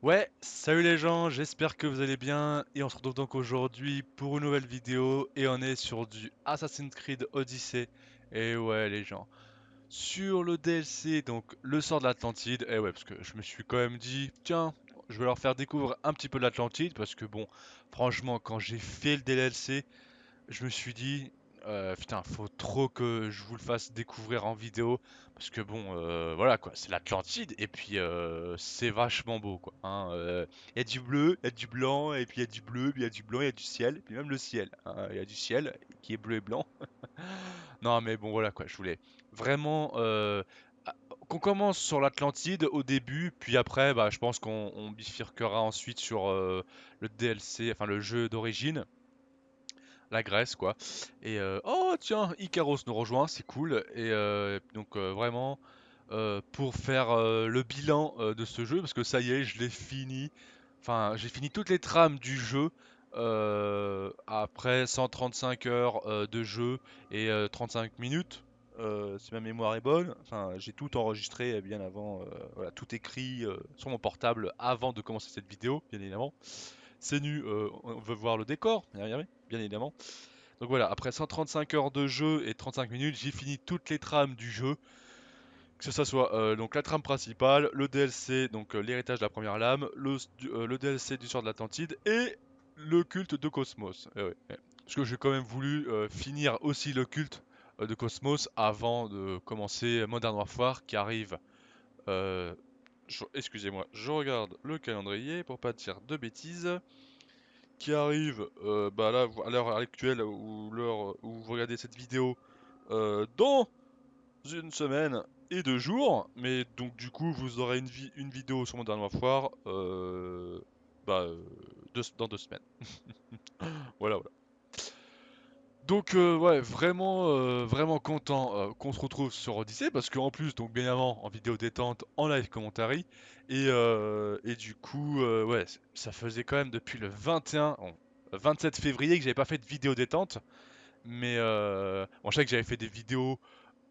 Ouais, salut les gens, j'espère que vous allez bien et on se retrouve donc aujourd'hui pour une nouvelle vidéo et on est sur du Assassin's Creed Odyssey. Et ouais les gens, sur le DLC donc le sort de l'Atlantide, et ouais parce que je me suis quand même dit tiens, je vais leur faire découvrir un petit peu de l'Atlantide parce que bon, franchement quand j'ai fait le DLC, je me suis dit, putain, faut trop que je vous le fasse découvrir en vidéo, parce que bon, voilà quoi, c'est l'Atlantide, et puis c'est vachement beau quoi. Hein, y a du bleu, il y a du blanc, et puis il y a du bleu, puis il y a du blanc, il y a du ciel, et puis même le ciel. Hein, il y a du ciel qui est bleu et blanc. Non mais bon voilà quoi, je voulais vraiment qu'on commence sur l'Atlantide au début, puis après, bah, je pense qu'on bifurquera ensuite sur le DLC, enfin le jeu d'origine la Grèce quoi. Et oh tiens, Icaros nous rejoint, c'est cool. Et donc vraiment pour faire le bilan de ce jeu, parce que ça y est, je l'ai fini. Enfin, j'ai fini toutes les trames du jeu après 135 heures de jeu et 35 minutes. Si ma mémoire est bonne, enfin j'ai tout enregistré bien avant, voilà, tout écrit sur mon portable avant de commencer cette vidéo, bien évidemment. C'est nu, on veut voir le décor, bien évidemment. Donc voilà, après 135 heures de jeu et 35 minutes, j'ai fini toutes les trames du jeu. Que ce soit donc la trame principale, le DLC, donc l'héritage de la première lame, le DLC du sort de l'Atlantide et le culte de Cosmos. Eh ouais, ouais. Parce que j'ai quand même voulu finir aussi le culte de Cosmos avant de commencer Modern Warfare qui arrive. euh, Excusez-moi, je regarde le calendrier pour pas dire de bêtises qui arrive bah là, à l'heure actuelle où, l'heure où vous regardez cette vidéo dans une semaine et 2 jours. Mais donc du coup vous aurez une vidéo sur mon dernier foire bah, dans 2 semaines. Voilà, voilà. Donc ouais, vraiment content qu'on se retrouve sur Odyssey parce qu'en plus, donc bien avant, en vidéo détente, en live commentary, et du coup, ouais, ça faisait quand même depuis le 21, bon, 27 février que j'avais pas fait de vidéo détente, mais bon, je sais que j'avais fait des vidéos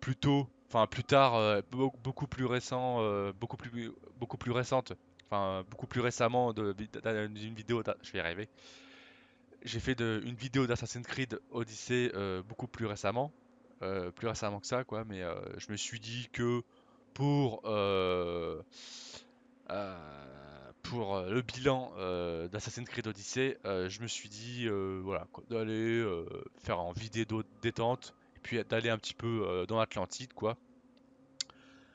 plus tôt, enfin plus tard, beaucoup plus récent, beaucoup plus récentes, enfin beaucoup plus récemment d'une vidéo, je vais y arriver. J'ai fait une vidéo d'Assassin's Creed Odyssey beaucoup plus récemment que ça, quoi. Mais je me suis dit que pour euh, le bilan d'Assassin's Creed Odyssey, je me suis dit voilà quoi, d'aller faire en vidéo détente et puis d'aller un petit peu dans l'Atlantide, quoi.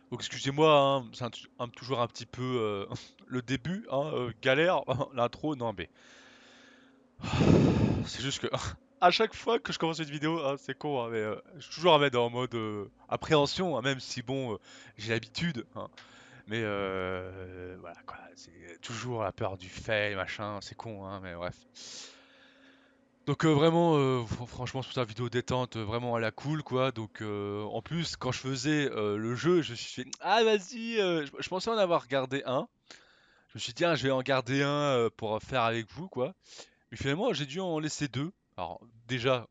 Donc excusez-moi, hein, c'est toujours un petit peu le début, hein, galère, l'intro, non mais c'est juste que à chaque fois que je commence une vidéo, hein, c'est con, hein, mais je suis toujours à mettre en mode appréhension, hein, même si bon, j'ai l'habitude, hein, mais voilà quoi, c'est toujours la peur du fail, machin, c'est con, hein, mais bref. Donc vraiment, franchement, sur sa vidéo détente, vraiment à la cool, quoi. Donc en plus, quand je faisais le jeu, je me suis fait, ah vas-y, je pensais en avoir gardé un. Je me suis dit, tiens, je vais en garder un pour faire avec vous, quoi. Mais finalement, j'ai dû en laisser deux. Alors, déjà,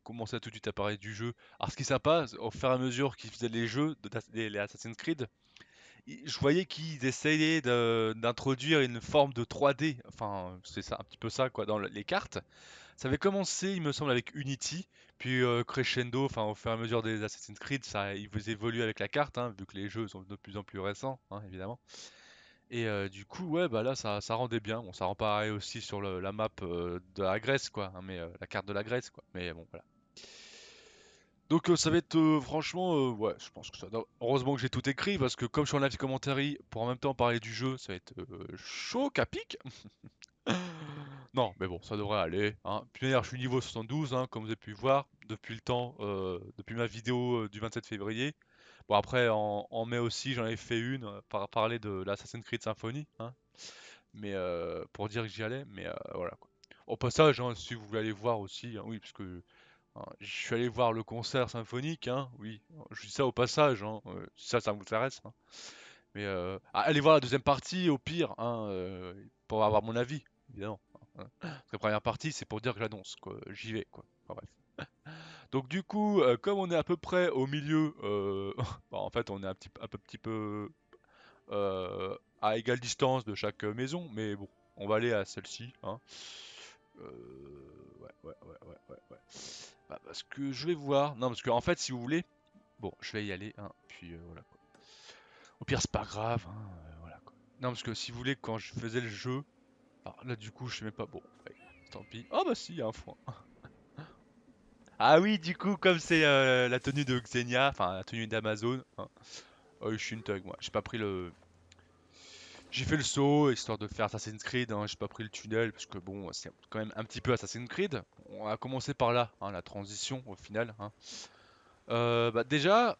commencer à tout de suite à parler du jeu. Alors, ce qui est sympa, au fur et à mesure qu'ils faisaient les jeux, les Assassin's Creed, je voyais qu'ils essayaient d'introduire une forme de 3D. Enfin, c'est ça, un petit peu ça, quoi, dans les cartes. Ça avait commencé, il me semble, avec Unity, puis crescendo, enfin, au fur et à mesure des Assassin's Creed, ça, ils évoluent avec la carte, hein, vu que les jeux sont de plus en plus récents, hein, évidemment. Et du coup, ouais, bah là, ça rendait bien. Bon, ça rend pareil aussi sur la map de la Grèce, quoi, hein, mais la carte de la Grèce, quoi. Mais bon, voilà. Donc ça va être franchement, ouais, je pense que ça. Heureusement que j'ai tout écrit parce que comme je suis en live commentary pour en même temps parler du jeu, ça va être chaud, capique. Non, mais bon, ça devrait aller. Hein. Puis d'ailleurs, je suis niveau 72, hein, comme vous avez pu voir, depuis le temps, depuis ma vidéo du 27 février. Bon, après, en mai aussi, j'en avais fait une, parler de l'Assassin's Creed Symphony, hein, mais pour dire que j'y allais, mais voilà quoi. Au passage, hein, si vous voulez aller voir aussi, hein, oui, parce que hein, je suis allé voir le concert symphonique, hein, oui, je dis ça au passage, hein, si ça vous intéresse, hein. Mais allez voir la deuxième partie au pire, hein, pour avoir mon avis, évidemment. Hein. Parce que la première partie, c'est pour dire que j'annonce, quoi, j'y vais, quoi. Enfin, bref. Donc du coup, comme on est à peu près au milieu, bah, en fait, on est un petit peu à égale distance de chaque maison, mais bon, on va aller à celle-ci, hein. Ouais. Bah, parce que je vais voir. Non, parce que en fait, si vous voulez, bon, je vais y aller, hein, puis voilà quoi. Au pire, c'est pas grave, hein, voilà quoi. Non, parce que si vous voulez, quand je faisais le jeu, alors là, du coup, je sais même pas. Bon, ouais, tant pis. Oh bah si, il y a un foin. Ah oui, du coup, comme c'est la tenue de Xenia, enfin la tenue d'Amazon, hein. Oh, je suis une thug, moi. J'ai pas pris le. J'ai fait le saut histoire de faire Assassin's Creed, hein. J'ai pas pris le tunnel parce que bon, c'est quand même un petit peu Assassin's Creed. On a commencé par là, hein, la transition au final, hein. Bah déjà,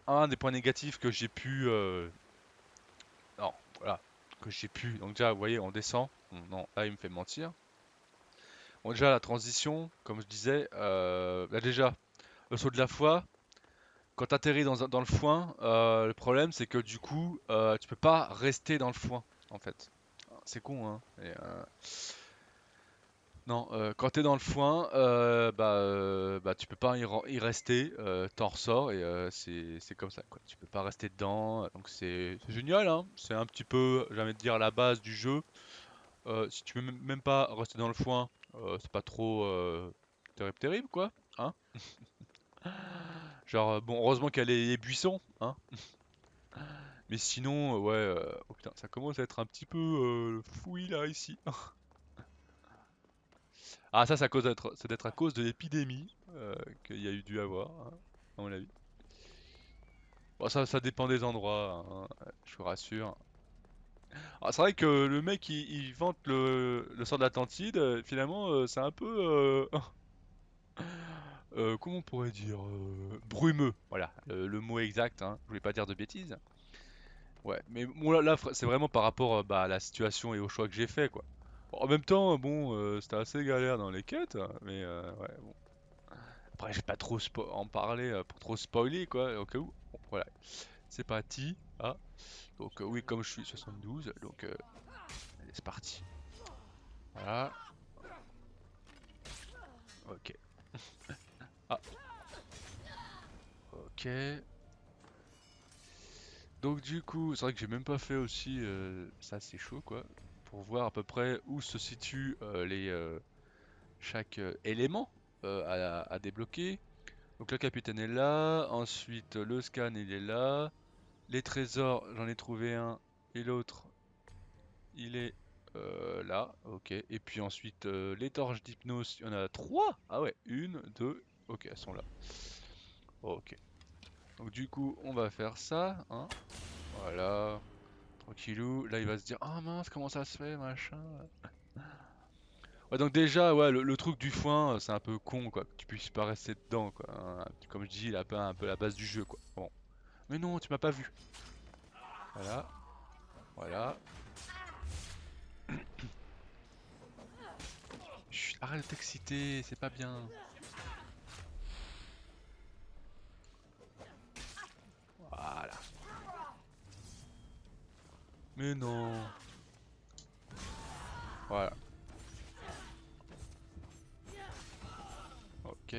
un des points négatifs que j'ai pu, non, voilà, que j'ai pu. Donc déjà, vous voyez, on descend. Non, là, il me fait mentir. Bon, déjà la transition, comme je disais, bah déjà, le saut de la foi. Quand tu atterris dans le foin, le problème c'est que du coup, tu peux pas rester dans le foin, en fait. C'est con, hein. Non, quand t'es dans le foin, bah tu peux pas y rester, t'en ressors et c'est comme ça, quoi. Tu peux pas rester dedans, donc c'est génial, hein. C'est un petit peu, j'ai envie de dire, la base du jeu. Si tu peux même pas rester dans le foin, c'est pas trop terrible, quoi, hein. Genre, bon, heureusement qu'il y a les buissons, hein. Mais sinon, ouais, oh putain, ça commence à être un petit peu fouillis là, ici. Ah, ça, c'est d'être à cause de l'épidémie qu'il y a eu dû avoir, hein, à mon avis. Bon, ça dépend des endroits, hein, je vous rassure. Ah, c'est vrai que le mec, il vante le sort de l'Atlantide, finalement, c'est un peu, comment on pourrait dire, brumeux, voilà, le mot exact, hein, je voulais pas dire de bêtises. Ouais, mais bon, là, c'est vraiment par rapport bah, à la situation et au choix que j'ai fait, quoi. Bon, en même temps, bon, c'était assez galère dans les quêtes, hein, mais ouais, bon. Après, je vais pas trop en parler pour trop spoiler, quoi, au cas où. Bon, voilà, c'est parti. Ah, donc oui, comme je suis 72, donc allez, c'est parti. Voilà, ok. Ah, ok. Donc du coup, c'est vrai que j'ai même pas fait aussi, ça c'est chaud, quoi, pour voir à peu près où se situe chaque élément à débloquer. Donc le capitaine est là, ensuite le scan il est là, les trésors j'en ai trouvé un et l'autre il est là, ok. Et puis ensuite les torches d'hypnose, il y en a trois. Ah ouais, une, deux, ok, elles sont là. Ok. Donc du coup on va faire ça, hein. Voilà, tranquillou. Là il va se dire, ah mince, comment ça se fait, machin. Ouais, donc déjà, ouais, le truc du foin, c'est un peu con, quoi, que tu puisses pas rester dedans, quoi, hein. Comme je dis, il a un peu la base du jeu, quoi. Bon. Mais non, tu m'as pas vu. Voilà, voilà. Chut, arrête de t'exciter, c'est pas bien. Voilà. Mais non. Voilà. Ok.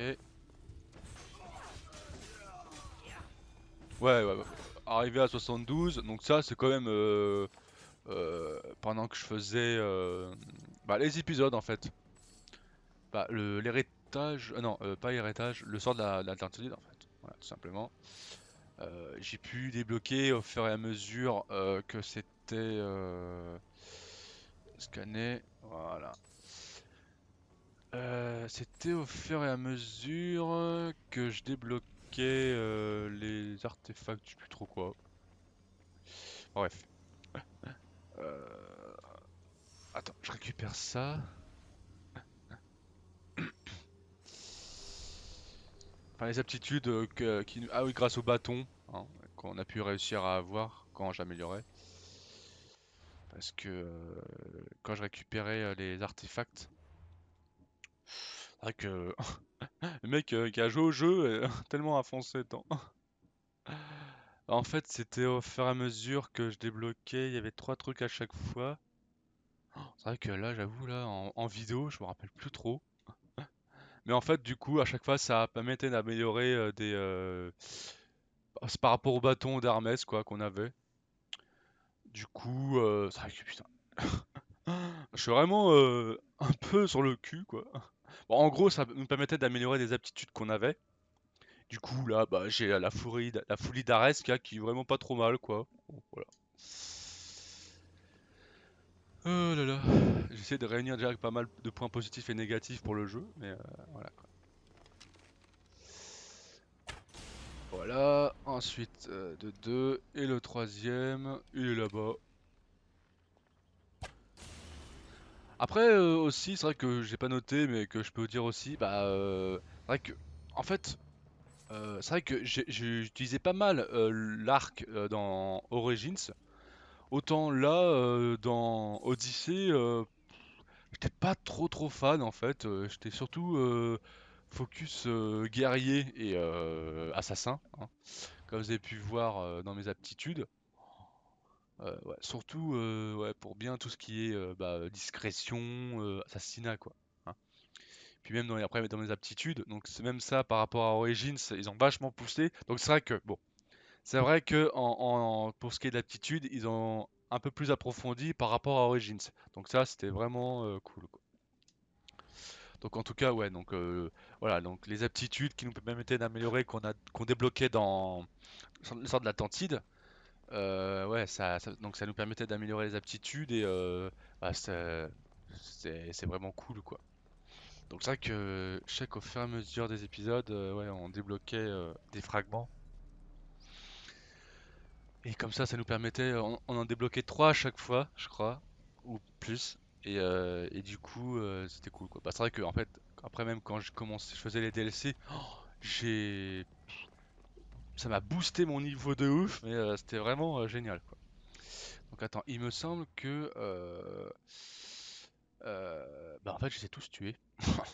Ouais. Arrivé à 72, donc ça c'est quand même pendant que je faisais bah, les épisodes en fait. Bah, l'héritage, non, pas l'héritage, le sort de la Tartine en fait. Voilà, tout simplement. J'ai pu débloquer au fur et à mesure que c'était scanné. Voilà. C'était au fur et à mesure que je débloquais les artefacts, je sais plus trop quoi. Bref. Euh, Attends, je récupère ça. Enfin, les aptitudes ah oui, grâce au bâton, hein, qu'on a pu réussir à avoir quand j'améliorais. Parce que quand je récupérais les artefacts, c'est vrai que le mec qui a joué au jeu est tellement à fond ses temps. En fait, c'était au fur et à mesure que je débloquais, il y avait trois trucs à chaque fois. C'est vrai que là, j'avoue, là, en vidéo, je me rappelle plus trop. Mais en fait, du coup, à chaque fois, ça permettait d'améliorer c'est par rapport au bâton d'Hermès, quoi, qu'on avait. Du coup, c'est vrai que putain, je suis vraiment un peu sur le cul, quoi. Bon, en gros, ça nous permettait d'améliorer des aptitudes qu'on avait. Du coup, là, bah, j'ai la folie d'Ares qui est vraiment pas trop mal, quoi. Bon, voilà. Oh là là, j'essaie de réunir déjà pas mal de points positifs et négatifs pour le jeu, mais voilà quoi. Voilà, ensuite de 2, et le troisième, il est là-bas. Après aussi, c'est vrai que j'ai pas noté, mais que je peux dire aussi, bah, c'est vrai que, en fait, c'est vrai que j'ai utilisé pas mal l'arc dans Origins. Autant là, dans Odyssey, j'étais pas trop fan en fait. J'étais surtout focus guerrier et assassin, hein, comme vous avez pu voir dans mes aptitudes. Ouais, surtout ouais, pour bien tout ce qui est bah, discrétion, assassinat quoi, hein. Puis même après dans mes aptitudes, donc c'est même ça par rapport à Origins, ils ont vachement poussé. Donc c'est vrai que bon, c'est vrai que pour ce qui est de l'aptitude, ils ont un peu plus approfondi par rapport à Origins. Donc ça, c'était vraiment cool, quoi. Donc en tout cas, ouais, donc voilà, donc les aptitudes qui nous permettaient d'améliorer, qu'on débloquait dans l'histoire de l'Atlantide, ouais, donc ça nous permettait d'améliorer les aptitudes et bah, c'est vraiment cool, quoi. Donc c'est vrai que je sais qu'au fur et à mesure des épisodes, ouais, on débloquait des fragments. Et comme ça nous permettait, on en débloquait 3 à chaque fois, je crois, ou plus. Et du coup, c'était cool, quoi. Bah, c'est vrai que en fait, après même quand je faisais les DLC, j'ai, ça m'a boosté mon niveau de ouf, mais c'était vraiment génial, quoi. Donc attends, il me semble que, bah en fait, je les ai tous tués.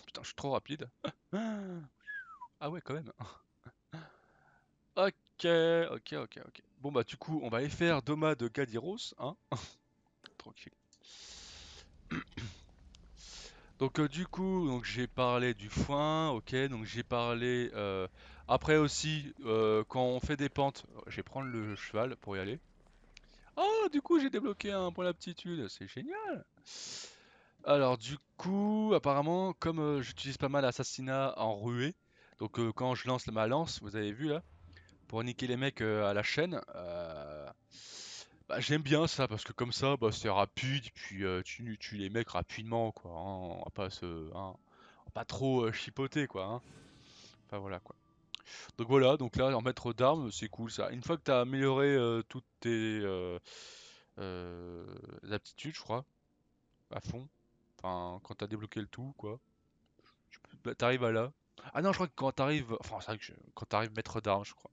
Putain, je suis trop rapide. Ah ouais, quand même. Ok, ok. Bon bah du coup, on va aller faire Doma de Gadiros, hein. Tranquille. Donc du coup, donc j'ai parlé du foin, ok, donc j'ai parlé après aussi quand on fait des pentes, je vais prendre le cheval pour y aller. Oh, du coup, j'ai débloqué un point d'aptitude, c'est génial. Alors du coup, apparemment, comme j'utilise pas mal Assassinat en ruée, donc quand je lance ma lance, vous avez vu là, pour niquer les mecs à la chaîne, bah, j'aime bien ça parce que comme ça, bah, c'est rapide, puis tu tues les mecs rapidement, quoi, hein, on va pas hein, on va pas trop chipoter, quoi, hein. Enfin voilà, quoi. Donc voilà, donc là, en maître d'armes, c'est cool ça. Une fois que tu as amélioré toutes tes euh, aptitudes, je crois, à fond, enfin, quand tu as débloqué le tout, quoi, bah, t'arrives à là. Ah non, je crois que quand t'arrives, enfin, c'est vrai que quand t'arrives maître d'armes, je crois.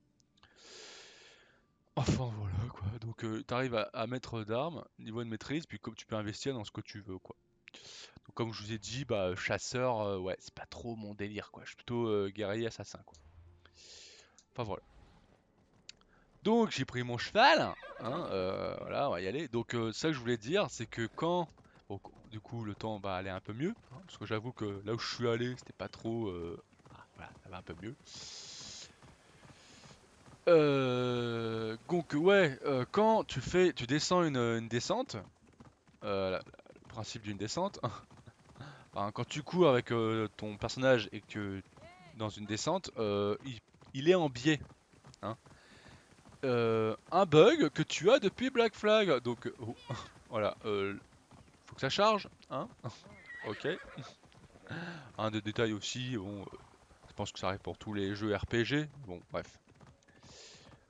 Enfin voilà quoi, donc t'arrives à maître d'armes, niveau de maîtrise, puis comme tu peux investir dans ce que tu veux quoi. Donc comme je vous ai dit, bah chasseur, ouais, c'est pas trop mon délire quoi, je suis plutôt guerrier assassin quoi. Enfin voilà. Donc j'ai pris mon cheval, hein, voilà, on va y aller. Donc ça que je voulais dire, c'est que quand, bon, du coup le temps va aller un peu mieux, hein, parce que j'avoue que là où je suis allé, c'était pas trop, voilà, ça va un peu mieux. Donc ouais, quand tu descends une descente, le principe d'une descente, enfin, quand tu cours avec ton personnage et que dans une descente, il est en biais, hein. Un bug que tu as depuis Black Flag, donc oh, voilà, faut que ça charge, hein. Ok. Un des détails aussi, bon, je pense que ça arrive pour tous les jeux RPG, bon bref.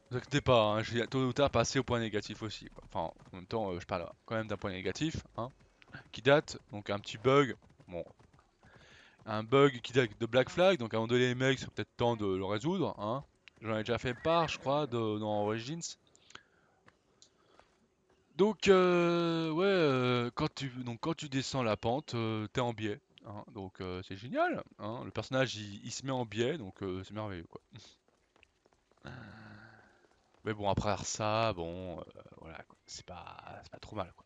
Ne vous inquiétez pas, hein, j'ai tôt ou tard passé au point négatif aussi, quoi. Enfin, en même temps, je parle quand même d'un point négatif, hein, qui date, donc un petit bug, bon, un bug qui date de Black Flag, donc à un moment donné les mecs, c'est peut-être temps de le résoudre, hein. J'en ai déjà fait part, je crois, dans Origins. Donc, ouais, quand tu descends la pente, t'es en biais, hein, donc c'est génial, hein. Le personnage il se met en biais, donc c'est merveilleux, quoi. Mais bon, après ça, bon, voilà, quoi. C'est pas trop mal, quoi.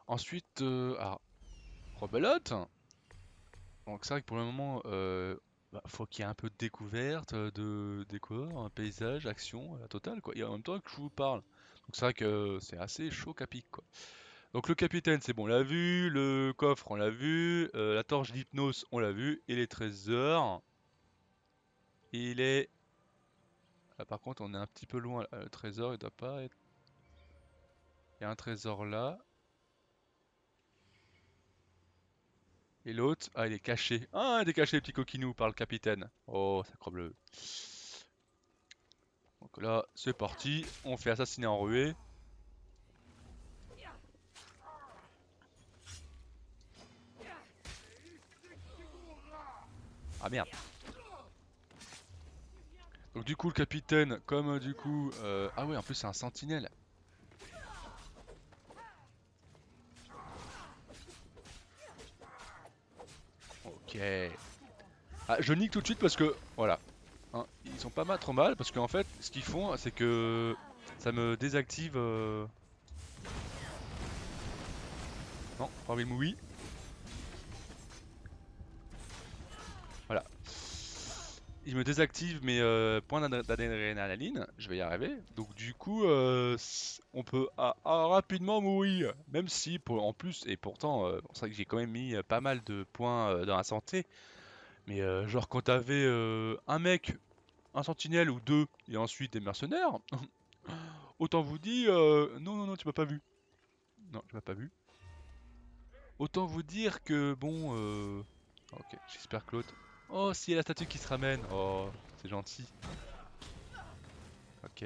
Ensuite, alors, rebelote. Donc c'est vrai que pour le moment, bah, faut qu'il y ait un peu de découverte, de décor, un paysage, action, la totale quoi. Et en même temps que je vous parle. Donc c'est vrai que c'est assez chaud qu'à pic quoi. Donc le capitaine, c'est bon, on l'a vu, le coffre, on l'a vu, la torche d'hypnose, on l'a vu, et les trésors, il est... Ah, par contre, on est un petit peu loin, là. Le trésor, il doit pas être... Il y a un trésor là, et l'autre, ah, il est caché. Ah, il est caché, le petit coquinou, par le capitaine. Oh, sacrebleu. Donc là, c'est parti, on fait assassiner en ruée. Ah merde. Donc du coup, le capitaine, comme du coup... Ah ouais, en plus c'est un sentinelle. Ok. Ah, je nique tout de suite parce que, voilà, hein, ils sont pas mal trop mal parce qu'en fait, ce qu'ils font, c'est que ça me désactive. Non, pas envie de mouiller. Voilà. Il me désactive mes points d'adrénaline. Je vais y arriver. Donc du coup, on peut rapidement mourir. Même si, en plus, et pourtant, c'est vrai que j'ai quand même mis pas mal de points dans la santé. Mais genre quand t'avais un mec, un sentinelle ou deux, et ensuite des mercenaires, autant vous dire, non, non, non, tu m'as pas vu. Non, tu m'as pas vu. Autant vous dire que bon, ok, j'espère que l'autre... Oh, si, il y a la statue qui se ramène. Oh, c'est gentil. Ok,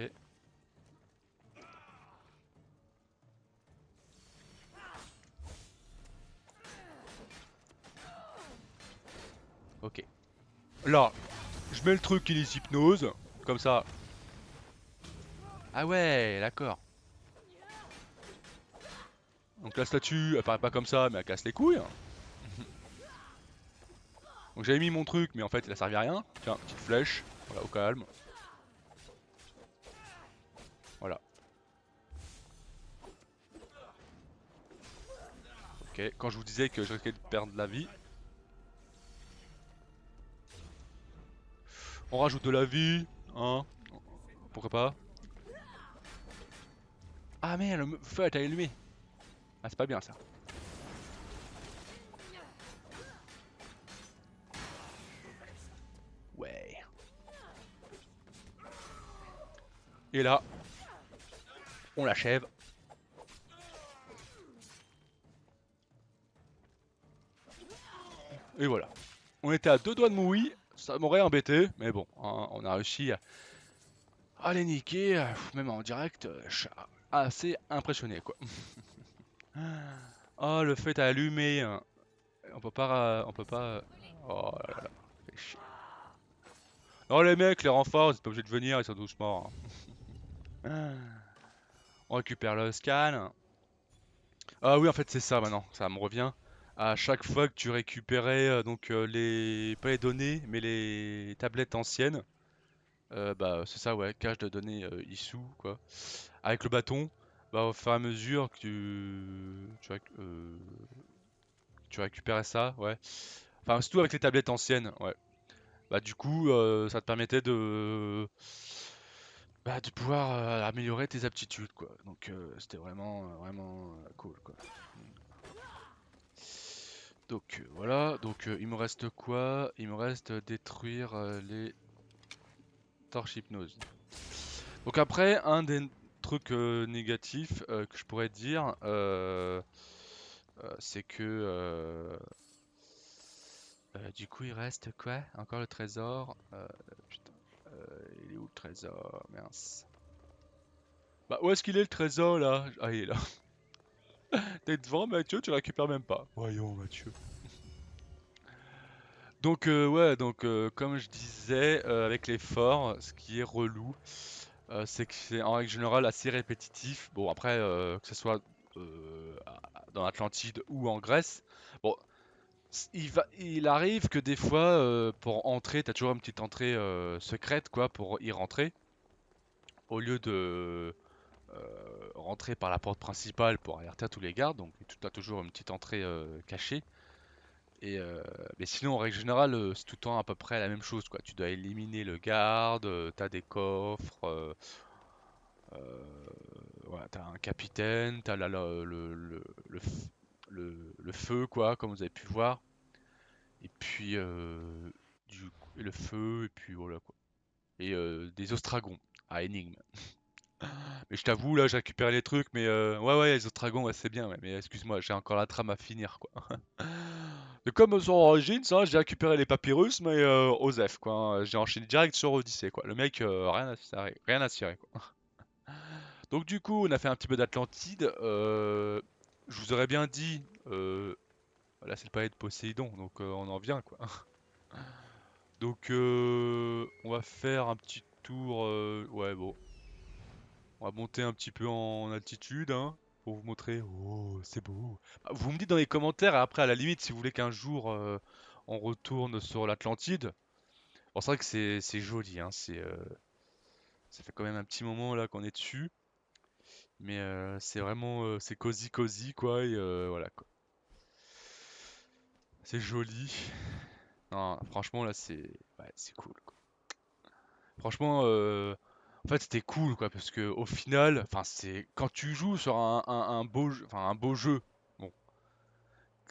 ok. Là, je mets le truc qui les hypnose, comme ça. Ah ouais, d'accord. Donc la statue, elle paraît pas comme ça, mais elle casse les couilles. Donc j'avais mis mon truc, mais en fait, il a servi à rien. Tiens, petite flèche. Voilà, au calme. Voilà. Ok, quand je vous disais que je risquais de perdre la vie, on rajoute de la vie, hein. Pourquoi pas? Ah merde, le feu a été allumé. Ah, c'est pas bien ça. Ouais. Et là, on l'achève. Et voilà. On était à deux doigts de mouiller. Ça m'aurait embêté, mais bon, hein, on a réussi à les niquer. Même en direct, je suis assez impressionné quoi. Oh, le feu est allumé, hein. On peut pas, on peut pas. Oh là là, fait chier. Non les mecs, les renforts, c'est pas obligé de venir, ils sont tous morts, hein. On récupère le scan. Ah oui, en fait c'est ça maintenant, ça me revient. À chaque fois que tu récupérais donc les pas les données, mais les tablettes anciennes, bah c'est ça ouais, cache de données issue quoi. Avec le bâton, bah au fur et à mesure que tu récupérais ça, ouais. Enfin surtout avec les tablettes anciennes, ouais. Bah du coup ça te permettait de pouvoir améliorer tes aptitudes quoi. Donc c'était vraiment vraiment cool quoi. Donc voilà, donc il me reste quoi? Il me reste détruire les torches hypnose. Donc après, un des trucs négatifs que je pourrais dire, c'est que du coup il reste quoi? Encore le trésor. Putain, il est où le trésor? Mince. Bah où est-ce qu'il est le trésor là? Ah il est là. T'es devant Mathieu, tu récupères même pas. Voyons Mathieu. Donc ouais, donc comme je disais, avec les forts, ce qui est relou, c'est que c'est en règle générale assez répétitif. Bon après, que ce soit dans l'Atlantide ou en Grèce, bon, il arrive que des fois, pour entrer, t'as toujours une petite entrée secrète, quoi, pour y rentrer, au lieu de rentrer par la porte principale pour alerter tous les gardes. Donc tu as toujours une petite entrée cachée. Mais sinon, en règle générale, c'est tout le temps à peu près la même chose, quoi. Tu dois éliminer le garde, t'as des coffres, voilà, t'as un capitaine, t'as le feu, quoi, comme vous avez pu le voir. Et puis, le feu, et puis voilà, quoi. Et des ostragons à énigme. Mais je t'avoue, là, j'ai récupéré les trucs, mais ouais, les ostragons, ouais, c'est bien, ouais, mais excuse-moi, j'ai encore la trame à finir, quoi. Et comme sur Origins, hein, j'ai récupéré les papyrus, mais Osef, quoi, hein. J'ai enchaîné direct sur Odyssey, quoi. Le mec, rien à cirer, quoi. Donc du coup, on a fait un petit peu d'Atlantide. Je vous aurais bien dit, là c'est le palais de Poséidon, donc on en vient, quoi. Donc on va faire un petit tour, ouais bon, on va monter un petit peu en altitude, hein, pour vous montrer. Oh, c'est beau. Bah, vous me dites dans les commentaires, et après à la limite, si vous voulez qu'un jour on retourne sur l'Atlantide. Bon, c'est vrai que c'est joli, hein, ça fait quand même un petit moment là qu'on est dessus, mais c'est vraiment c'est cosy cosy quoi, et voilà quoi. C'est joli. Non, franchement là c'est cool quoi. Franchement, en fait c'était cool quoi, parce que au final, enfin c'est quand tu joues sur un beau jeu, enfin un beau jeu. Bon,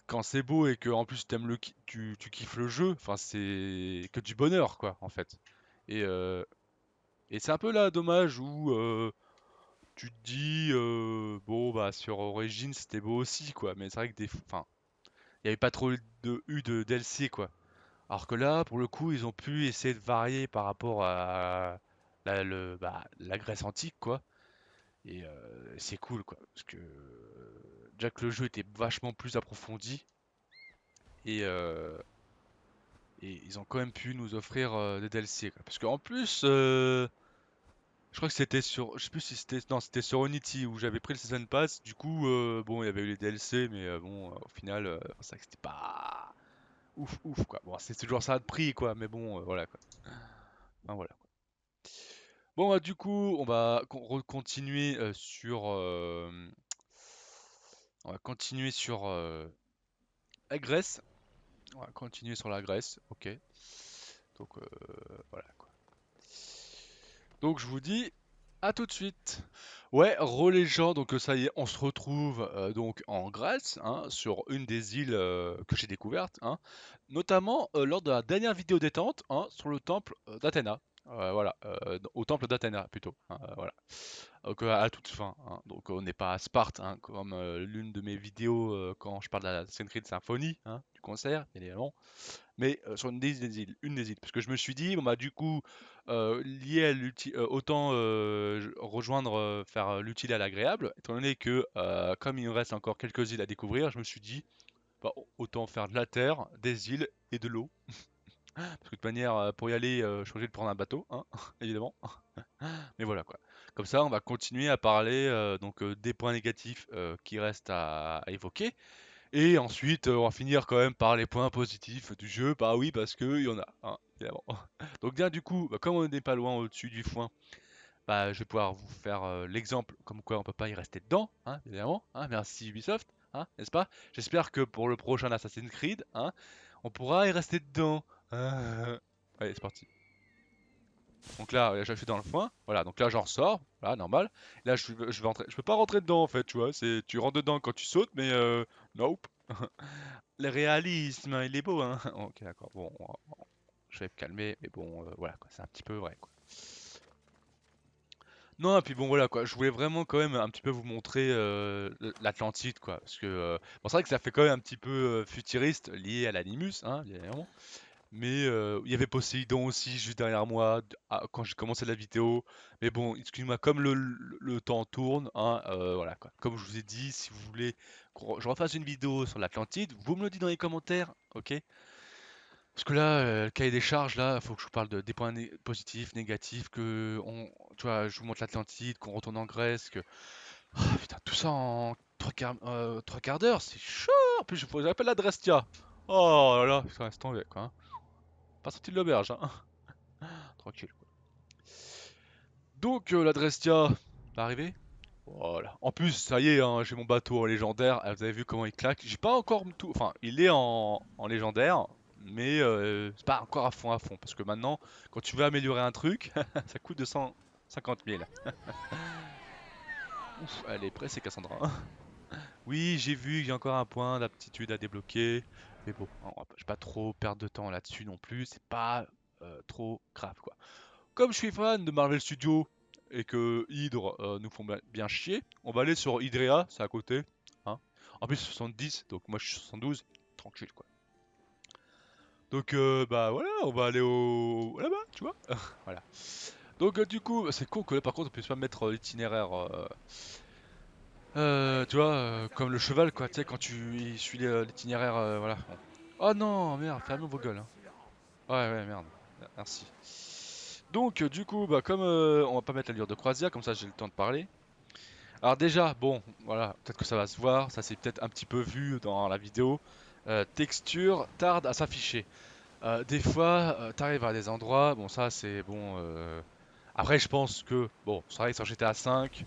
quand c'est beau et que en plus t'aimes tu kiffes le jeu, enfin c'est que du bonheur quoi en fait. Et c'est un peu là dommage où tu te dis bon bah sur Origins c'était beau aussi quoi, mais c'est vrai que enfin il y avait pas trop de DLC quoi. Alors que là pour le coup ils ont pu essayer de varier par rapport à la Grèce antique quoi. Et c'est cool quoi, parce que déjà que le jeu était vachement plus approfondi, et, ils ont quand même pu nous offrir des DLC quoi. Parce qu'en plus je crois que c'était sur, je sais plus si c'était, non, c'était sur Unity où j'avais pris le Season Pass. Du coup, bon, il y avait eu les DLC, mais bon, au final, c'est vrai que c'était pas ouf quoi. Bon, c'est toujours ça de prix quoi, mais bon, voilà quoi. Enfin, voilà. Bon, bah, du coup, on va continuer on va continuer sur la Grèce. On va continuer sur la Grèce, ok. Donc voilà quoi. Donc je vous dis à tout de suite. Ouais, les gens, donc ça y est, on se retrouve donc en Grèce, hein, sur une des îles que j'ai découvertes, hein, notamment lors de la dernière vidéo détente, hein, sur le temple d'Athéna. Voilà, au temple d'Athéna plutôt, hein, voilà. Donc à toute fin, hein. Donc on n'est pas à Sparte, hein, comme l'une de mes vidéos quand je parle de la Assassin's Creed Symphonie, hein, du concert, bien évidemment, mais sur une des îles, parce que je me suis dit, bon bah du coup, lié à autant rejoindre, faire l'utile à l'agréable, étant donné que comme il me reste encore quelques îles à découvrir, je me suis dit, bah, autant faire de la terre, des îles et de l'eau, parce que de toute manière, pour y aller, je suis obligé de prendre un bateau, hein, évidemment, mais voilà quoi. Comme ça, on va continuer à parler donc des points négatifs qui restent à évoquer, et ensuite, on va finir quand même par les points positifs du jeu. Bah oui, parce que il y en a, hein, évidemment. Donc bien du coup, bah, comme on n'est pas loin au-dessus du foin, bah je vais pouvoir vous faire l'exemple comme quoi on peut pas y rester dedans, hein, évidemment. Hein, merci Ubisoft, hein, n'est-ce pas? J'espère que pour le prochain Assassin's Creed, hein, on pourra y rester dedans. Allez, c'est parti. Donc là, je suis dans le foin. Voilà, donc là j'en ressors, voilà, normal. Là je vais entrer, je peux pas rentrer dedans en fait, tu vois. C'est tu rentres dedans quand tu sautes, mais nope. Le réalisme, il est beau, hein. Ok, d'accord. Bon, je vais me calmer, mais bon, voilà, quoi. C'est un petit peu vrai, quoi. Non, et puis bon, voilà, quoi. Je voulais vraiment quand même un petit peu vous montrer l'Atlantide, quoi. Parce que, bon, c'est vrai que ça fait quand même un petit peu futuriste, lié à l'animus, hein, bien évidemment. Mais il y avait Poséidon aussi, juste derrière moi, quand j'ai commencé la vidéo. Mais bon, excuse-moi, comme le temps tourne, hein, voilà, quoi. Comme je vous ai dit, si vous voulez que je refasse une vidéo sur l'Atlantide, vous me le dites dans les commentaires, ok? Parce que là, le cahier des charges, là, faut que je vous parle des points positifs, négatifs, tu vois, je vous montre l'Atlantide, qu'on retourne en Grèce, que, ah, putain, tout ça en trois quarts d'heure, c'est chaud. En plus, j'appelle la Drestia. Oh là là, putain, laisse tomber, quoi, hein. Pas sorti de l'auberge, hein. Tranquille, quoi. Donc, la Drestia va arriver. Voilà. En plus, ça y est, hein, j'ai mon bateau en légendaire. Ah, vous avez vu comment il claque. J'ai pas encore tout. Enfin, il est en légendaire, mais c'est pas encore à fond. Parce que maintenant, quand tu veux améliorer un truc, ça coûte 250 000. Ouf, elle est pressée, Cassandra. Oui, j'ai vu, j'ai encore un point d'aptitude à débloquer. Mais bon, hein, je vais pas trop perdre de temps là-dessus non plus. C'est pas trop grave, quoi. Comme je suis fan de Marvel Studios et que Hydre nous font bien chier, on va aller sur Hydrea, c'est à côté. Hein. En plus, 70, donc moi je suis 72, tranquille quoi. Donc bah voilà, on va aller au là-bas, tu vois. Voilà. Donc du coup, c'est con que là par contre on puisse pas mettre l'itinéraire, tu vois, comme le cheval quoi, tu sais, quand tu suis l'itinéraire, voilà. Bon. Oh non, merde, fermez vos gueules. Hein. Ouais, merde. Merci. Donc, du coup, bah, comme on va pas mettre l'allure de croisière, comme ça j'ai le temps de parler. Alors déjà, bon, voilà, peut-être que ça va se voir, ça s'est peut-être un petit peu vu dans la vidéo. Texture tarde à s'afficher. Des fois, t'arrives à des endroits, bon ça c'est bon. Après, je pense que, bon, c'est vrai que sur GTA 5, tu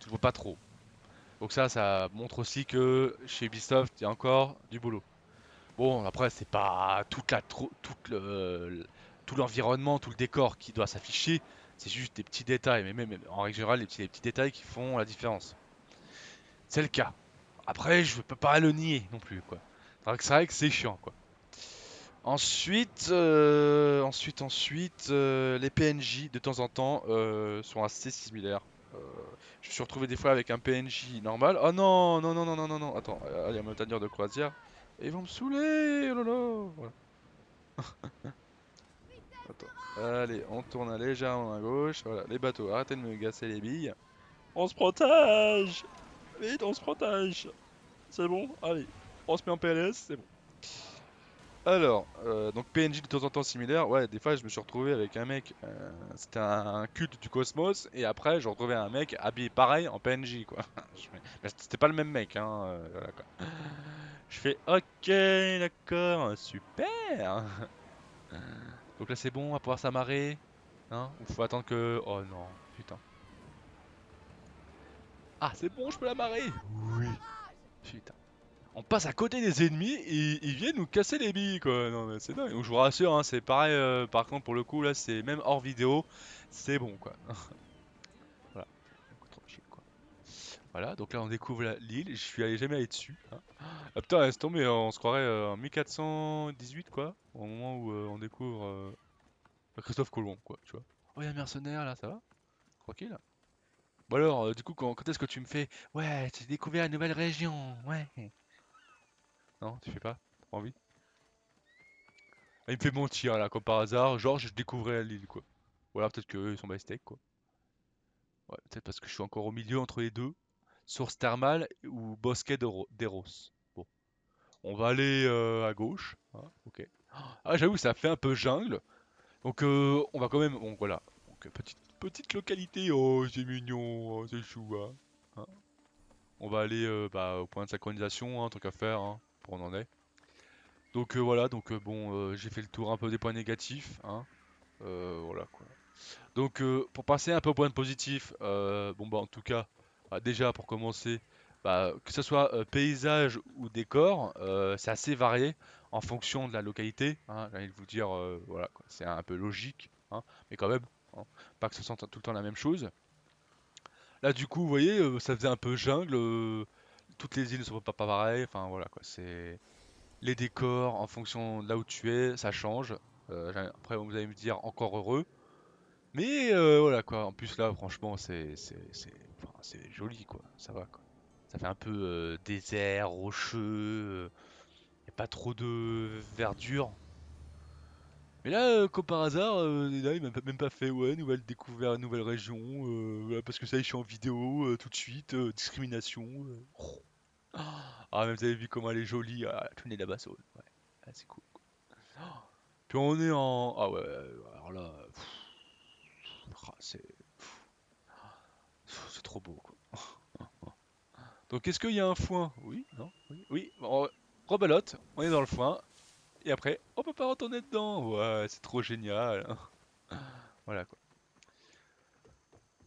le vois pas trop. Donc ça montre aussi que chez Ubisoft, il y a encore du boulot. Bon, après, c'est pas tout l'environnement, tout le décor qui doit s'afficher. C'est juste des petits détails, mais même en règle générale, les petits détails qui font la différence. C'est le cas. Après, je peux pas le nier non plus, quoi. C'est vrai que c'est chiant, quoi. Ensuite, les PNJ de temps en temps sont assez similaires. Euh, je me suis retrouvé des fois avec un PNJ normal. Oh non, non, non, non, non, non, non. Attends, il y a un montagneur de croisière. Et ils vont me saouler, oh là là. Voilà. Attends. Allez, on tourne légèrement à gauche. Voilà, les bateaux, arrêtez de me gasser les billes. On se protège! Vite, on se protège! C'est bon? Allez, on se met en PLS, c'est bon. Alors, donc PNJ de temps en temps similaire, ouais, des fois je me suis retrouvé avec un mec, c'était un culte du cosmos, et après je retrouvais un mec habillé pareil en PNJ, quoi. Mais c'était pas le même mec, hein, voilà, quoi. Je fais, ok, d'accord, super! Donc là c'est bon, on va pouvoir s'amarrer, hein, ou faut attendre que... Oh non, putain. Ah, c'est bon, je peux l'amarrer! Oui. Putain. On passe à côté des ennemis et ils viennent nous casser les billes quoi. Non mais c'est dingue. Donc, je vous rassure, hein, c'est pareil. Par contre pour le coup là, c'est même hors vidéo, c'est bon quoi. Voilà. Donc, tranquille quoi. Voilà. Donc là on découvre l'île. Je suis allé jamais allé dessus. Hein. Ah putain, laisse tomber. On se croirait en 1418 quoi. Au moment où on découvre Christophe Colomb quoi. Tu vois. Oh il y a un mercenaire là, ça va? Tranquille. Bon alors, du coup quand est-ce que tu me fais? Ouais, j'ai découvert une nouvelle région. Ouais. Non, tu fais pas? T'as pas envie? Ah, il me fait mentir là, comme par hasard, genre je découvrais l'île quoi. Voilà, peut-être qu'ils sont by steak quoi. Ouais, peut-être parce que je suis encore au milieu entre les deux. Source thermale ou bosquet d'Eros. Bon, on va aller à gauche. Hein, ok. Ah, j'avoue, ça fait un peu jungle. Donc on va quand même. Bon, voilà. Donc petite localité. Oh, c'est mignon. Oh, c'est chou. Hein. Hein. On va aller bah, au point de synchronisation, hein, tant qu'à faire. Hein, pour on en est. Donc voilà. Donc bon, j'ai fait le tour un peu des points négatifs. Hein. Voilà quoi. Donc pour passer un peu au point positif, bon bah en tout cas, bah, déjà pour commencer, bah, que ce soit paysage ou décor, c'est assez varié en fonction de la localité. Hein, j'ai envie de vous dire, voilà, quoi, c'est un peu logique, hein, mais quand même, hein, pas que ce soit tout le temps la même chose. Là du coup, vous voyez, ça faisait un peu jungle, toutes les îles ne sont pas pareilles, enfin voilà quoi, c'est les décors en fonction de là où tu es, ça change. Après vous allez me dire encore heureux. Mais voilà quoi, en plus là franchement enfin, c'est joli quoi, ça va quoi. Ça fait un peu désert, rocheux, y a pas trop de verdure. Mais là, comme par hasard, là, il m'a même pas fait ouais, nouvelle découverte, nouvelle région, voilà, parce que ça y est, je suis en vidéo tout de suite, discrimination. Oh. Ah, mais vous avez vu comment elle est jolie, ah, tenez la basse, ouais, ah, c'est cool. Quoi. Puis on est en... Ah ouais, alors là, ah, c'est trop beau quoi. Donc est-ce qu'il y a un foin? Oui, non, oui, oui. Bon, rebelote, on est dans le foin, et après, on peut pas retourner dedans. Ouais, c'est trop génial. Voilà quoi.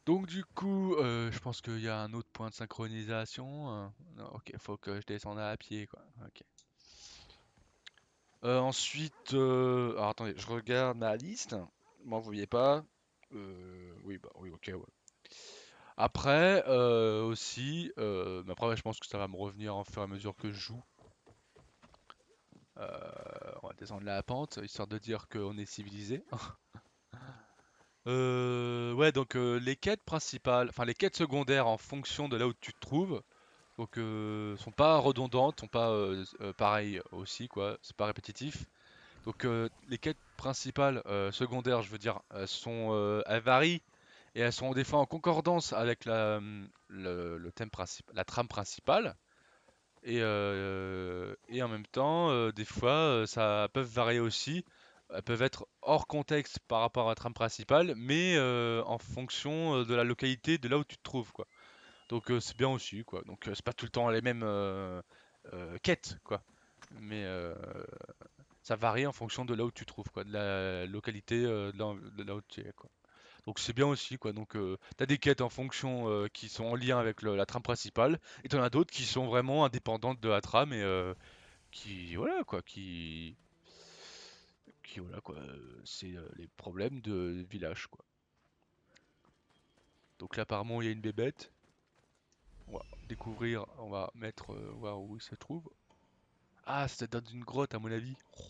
Donc du coup, je pense qu'il y a un autre point de synchronisation. Non, ok, faut que je descende à pied, quoi. Ok. Ensuite, alors attendez, je regarde ma liste. Moi, vous voyez pas. Oui, bah oui, ok, ouais. Après, aussi, mais après, je pense que ça va me revenir en fur et à mesure que je joue. On va descendre la pente, histoire de dire qu'on est civilisé. Ouais, donc les quêtes principales, enfin les quêtes secondaires en fonction de là où tu te trouves, donc sont pas redondantes, sont pas pareilles aussi, quoi, c'est pas répétitif. Donc les quêtes principales, secondaires, je veux dire, elles varient et elles sont des fois en concordance avec le thème principal, la trame principale. Et en même temps, des fois, ça peuvent varier aussi. Elles peuvent être hors contexte par rapport à la trame principale, mais en fonction de la localité de là où tu te trouves, quoi. Donc c'est bien aussi, quoi. Donc c'est pas tout le temps les mêmes quêtes, quoi. Mais ça varie en fonction de là où tu te trouves, quoi, de la localité de là où tu es, quoi. Donc c'est bien aussi, quoi. Donc t'as des quêtes en fonction qui sont en lien avec la trame principale, et t'en as d'autres qui sont vraiment indépendantes de la trame et qui, voilà, quoi, voilà, quoi. C'est les problèmes de village, quoi. Donc là, apparemment, il y a une bébête. On va découvrir, on va mettre, voir où il se trouve. Ah, c'est dans une grotte, à mon avis. Je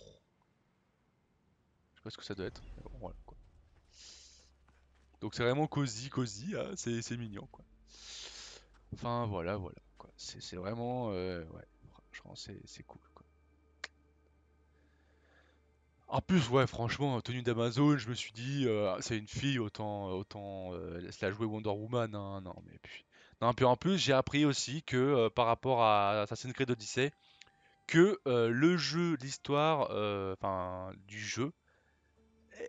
sais pas ce que ça doit être. Mais bon, voilà, quoi. Donc c'est vraiment cosy, cosy, hein, c'est mignon, quoi. Enfin, voilà, voilà, quoi. C'est vraiment, ouais, franchement, c'est cool, quoi. En plus, ouais, franchement, tenue d'Amazon, je me suis dit, c'est une fille, autant laisse-la jouer Wonder Woman, hein, non, mais puis... Non, puis en plus, j'ai appris aussi que, par rapport à Assassin's Creed Odyssey, que le jeu, l'histoire, enfin, du jeu,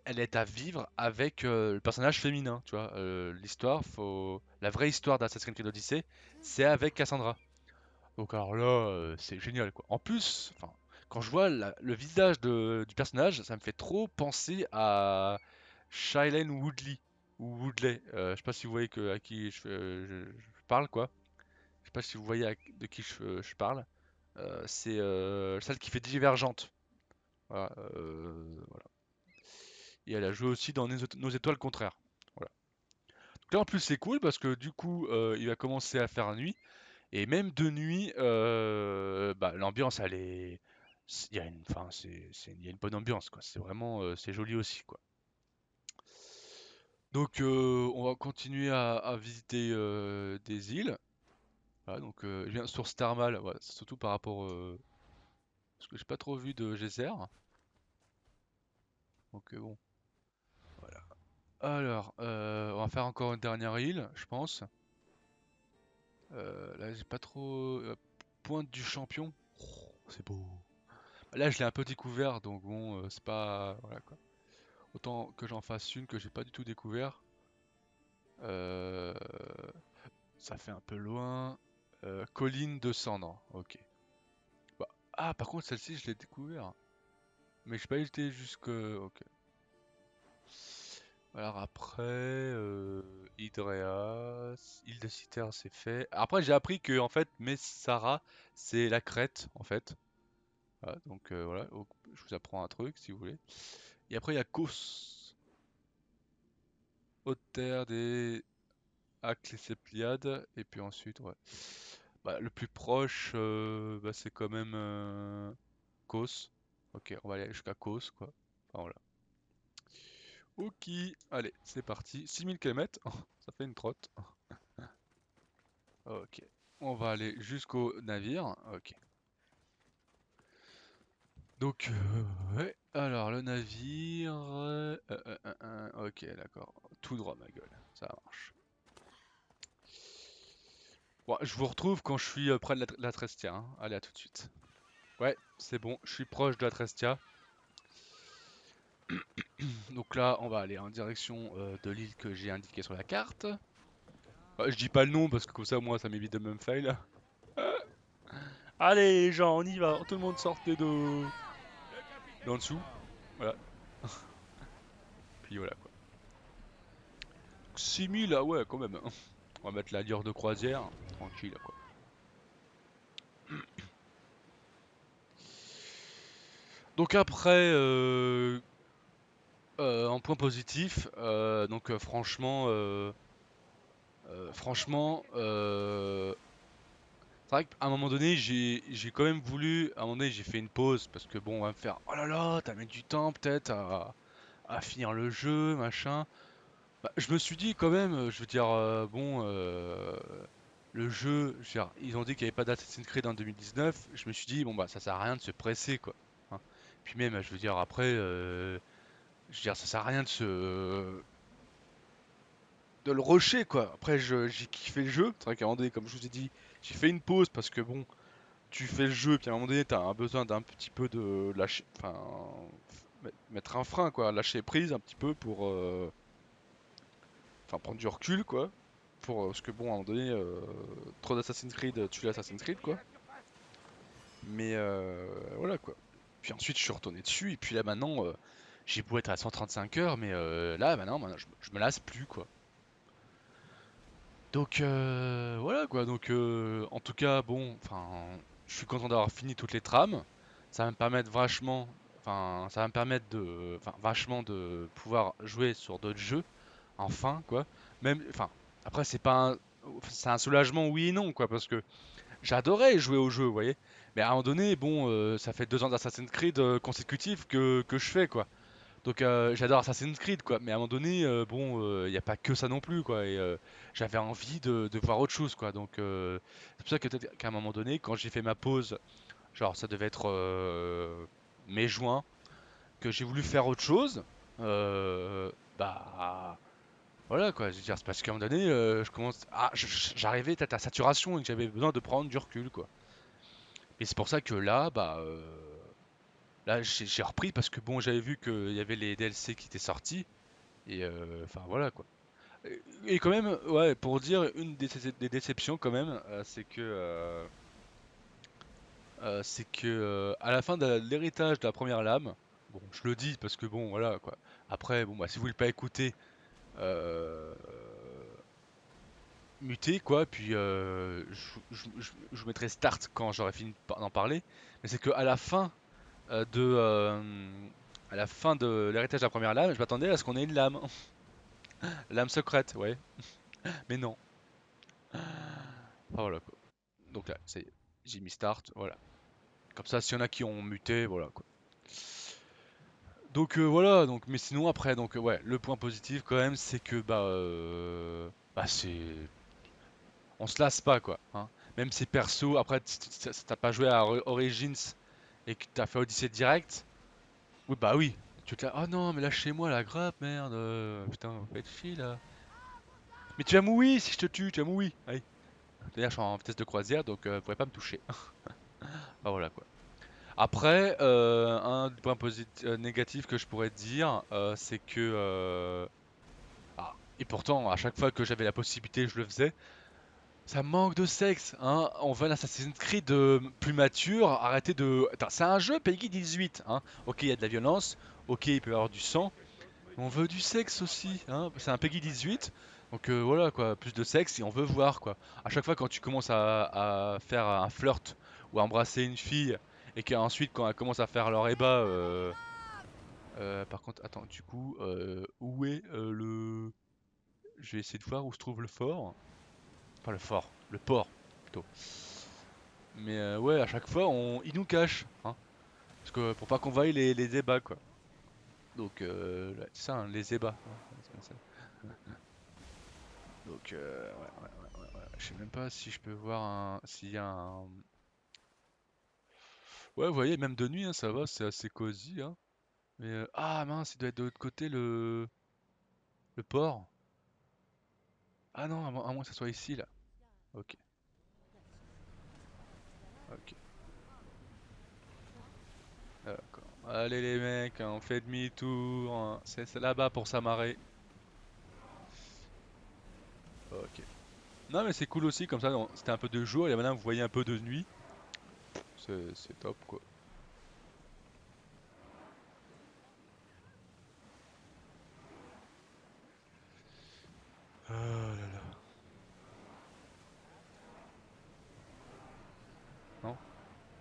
elle est à vivre avec le personnage féminin, tu vois. La vraie histoire d'Assassin's Creed Odyssey, c'est avec Cassandra. Donc alors là, c'est génial, quoi. En plus, enfin, quand je vois le visage du personnage, ça me fait trop penser à Shailene Woodley ou Woodley. Je sais pas si vous voyez à qui je parle, quoi. Je sais pas si vous voyez de qui je parle. C'est celle qui fait Divergente. Voilà, voilà. Et elle a joué aussi dans Nos étoiles contraires. Voilà. Donc là, en plus, c'est cool parce que du coup, il va commencer à faire nuit. Et même de nuit, bah, l'ambiance, elle est... Il y a une, enfin, il y a une bonne ambiance, quoi. C'est vraiment, c'est joli aussi, quoi. Donc, on va continuer à visiter des îles. Voilà, donc, je viens sur Starmal, ouais, c'est surtout par rapport... parce que j'ai pas trop vu de geyser. Donc, bon, voilà. Alors, on va faire encore une dernière île, je pense. Là, j'ai pas trop... Pointe du Champion. Oh, c'est beau. Là, je l'ai un peu découvert, donc bon, c'est pas... Voilà, quoi. Autant que j'en fasse une que j'ai pas du tout découvert. Euh, Ça fait un peu loin. Colline de cendres, ok. Bah, ah, par contre, celle-ci, je l'ai découvert. Mais j'ai pas été jusque... Ok. Alors après, Hydreas, île de Citer, c'est fait. Après, j'ai appris que, en fait, Messara, c'est la Crète, en fait. Voilà, donc voilà, je vous apprends un truc, si vous voulez. Et après, il y a Kos, haute terre des Aclésépliades, et puis ensuite, ouais. Bah, le plus proche, bah, c'est quand même Kos. Ok, on va aller jusqu'à Kos, quoi. Enfin, voilà. Ok, allez, c'est parti. 6000 km, ça fait une trotte. Ok, on va aller jusqu'au navire. Ok. Donc, ouais. Alors, le navire. Ok, d'accord. Tout droit, ma gueule. Ça marche. Bon, je vous retrouve quand je suis près de la Trestia, hein. Allez, à tout de suite. Ouais, c'est bon, je suis proche de la Trestia. Donc là, on va aller en direction de l'île que j'ai indiquée sur la carte. Je dis pas le nom parce que comme ça, moi, ça m'évite de me fail. Allez, les gens, on y va. Tout le monde sortez d'en dessous. Voilà. Puis voilà, quoi. 6000, ah ouais, quand même. On va mettre la lyre de croisière, tranquille, quoi. Donc après, en point positif, donc franchement, c'est vrai qu'à un moment donné, j'ai quand même voulu, à un moment donné, j'ai fait une pause parce que bon, on va me faire, oh là là, t'as mis du temps peut-être à finir le jeu, machin. Bah, je me suis dit quand même, je veux dire, bon, le jeu, je veux dire, ils ont dit qu'il n'y avait pas d'Assassin's Creed en 2019. Je me suis dit, bon bah ça sert à rien de se presser quoi, hein. Puis même, je veux dire, après, je veux dire, ça sert à rien de le rusher quoi. Après, j'ai kiffé le jeu. C'est vrai qu'à un moment donné, comme je vous ai dit, j'ai fait une pause parce que bon, tu fais le jeu, puis à un moment donné, t'as un besoin d'un petit peu de lâcher, enfin, mettre un frein quoi, lâcher prise un petit peu pour, enfin, prendre du recul quoi. Pour, parce que bon, à un moment donné, trop d'Assassin's Creed, tu l'Assassin's Creed quoi. Mais voilà quoi. Puis ensuite, je suis retourné dessus, et puis là maintenant, j'ai beau être à 135 heures, mais là maintenant, je me lasse plus quoi. Donc voilà quoi. Donc en tout cas, bon, enfin, je suis content d'avoir fini toutes les trames. Ça va me permettre vachement, enfin, ça va me permettre de, enfin, vachement de pouvoir jouer sur d'autres jeux, enfin quoi. Même, enfin, après c'est un soulagement oui et non quoi, parce que j'adorais jouer au jeu, vous voyez. Mais à un moment donné, bon, ça fait 2 ans d'Assassin's Creed consécutifs que je fais, quoi. Donc j'adore Assassin's Creed, quoi. Mais à un moment donné, bon, il n'y a pas que ça non plus, quoi. Et j'avais envie de voir autre chose, quoi. Donc c'est pour ça que peut-être qu'à un moment donné, quand j'ai fait ma pause, genre ça devait être mai-juin, que j'ai voulu faire autre chose, bah voilà quoi, je veux dire, c'est parce qu'à un moment donné, je commence. Ah, j'arrivais peut-être à saturation et que j'avais besoin de prendre du recul, quoi. Et c'est pour ça que là, bah, là j'ai repris parce que bon, j'avais vu qu'il y avait les DLC qui étaient sortis et enfin voilà quoi. Et quand même, ouais, pour dire une des déceptions quand même, c'est que à la fin de l'héritage de la première lame, bon, je le dis parce que bon, voilà quoi. Après, bon bah si vous voulez pas écouter, euh, muter quoi, puis je vous mettrai start quand j'aurai fini d'en parler. Mais c'est que à la fin de l'héritage de la première lame, je m'attendais à ce qu'on ait une lame. Lame secrète, ouais. Mais non. Enfin, voilà quoi. Donc là, ça y est, j'ai mis start, voilà. Comme ça, s'il y en a qui ont muté, voilà quoi. Donc voilà, donc mais sinon après, donc ouais, le point positif quand même, c'est que bah c'est, on se lasse pas quoi, hein. Même si perso, après t'as pas joué à Origins et que t'as fait Odyssey direct, oui bah oui, tu te là, oh non mais lâchez-moi la grappe merde, putain, faites chier là. Mais tu vas mourir si je te tue, tu vas mourir. Allez. D'ailleurs, je suis en vitesse de croisière, donc vous pourrez pas me toucher. Bah voilà quoi. Après, un point négatif que je pourrais te dire, c'est que et pourtant à chaque fois que j'avais la possibilité, je le faisais. Ça manque de sexe, hein. On veut un Assassin's Creed plus mature. Arrêtez de. Attends, c'est un jeu Peggy 18, hein. Ok, il y a de la violence. Ok, il peut y avoir du sang. Mais on veut du sexe aussi, hein. C'est un Peggy 18. Donc voilà quoi, plus de sexe et on veut voir quoi. À chaque fois quand tu commences à faire un flirt ou à embrasser une fille et qu'ensuite quand elle commence à faire leur ébat, par contre, attends, du coup, où est le. Je vais essayer de voir où se trouve le fort. Pas le fort, le port plutôt. Mais ouais, à chaque fois, il nous cache, hein. Parce que pour pas qu'on vaille les ébats, quoi. Donc, là, c'est ça, hein, les ébats, hein, c'est comme ça. Donc, ouais. Je sais même pas si je peux voir s'il y a un. Ouais, vous voyez, même de nuit, hein, ça va, c'est assez cosy, hein. Mais ah mince, il doit être de l'autre côté le port. Ah non, à moins que ça soit ici, là. Ok, ok. D'accord. Allez les mecs, hein, on fait demi-tour, hein. C'est là-bas pour s'amarrer. Ok. Non mais c'est cool aussi, comme ça c'était un peu de jour et maintenant vous voyez un peu de nuit. C'est top quoi.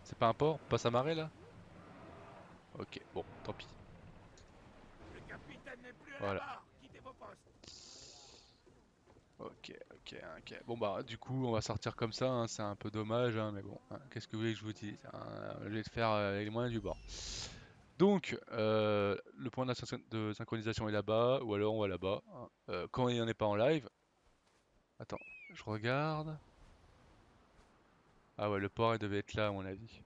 C'est pas un port? On passe à marée là? Ok, bon, tant pis. Le capitaine n'est plus à la Voilà. barre. Quittez vos postes. Ok, ok, ok. Bon bah du coup on va sortir comme ça, hein, c'est un peu dommage, hein, mais bon, hein, qu'est-ce que vous voulez que je vous dise, hein, je vais le faire avec les moyens du bord. Donc le point de synchronisation est là-bas, ou alors on va là-bas, hein. Quand il n'y en est pas en live, attends, je regarde. Ah ouais, le port il devait être là à mon avis.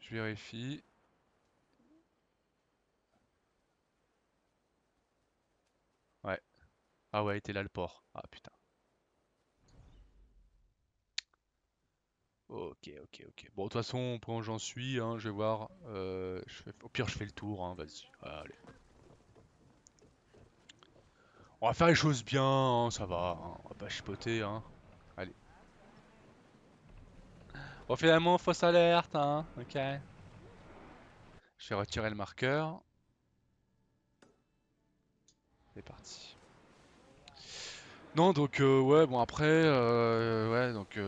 Je vérifie. Ouais. Ah ouais, il était là le port. Ah putain. Ok, ok, ok. Bon, de toute façon, pour où j'en suis, hein, je vais voir. Au pire, je fais le tour, hein, vas-y. Allez. On va faire les choses bien, hein, ça va, hein, on va pas chipoter, hein. Allez. Bon, finalement, fausse alerte, hein. Ok. Je vais retirer le marqueur. C'est parti. Non, donc ouais, bon après, donc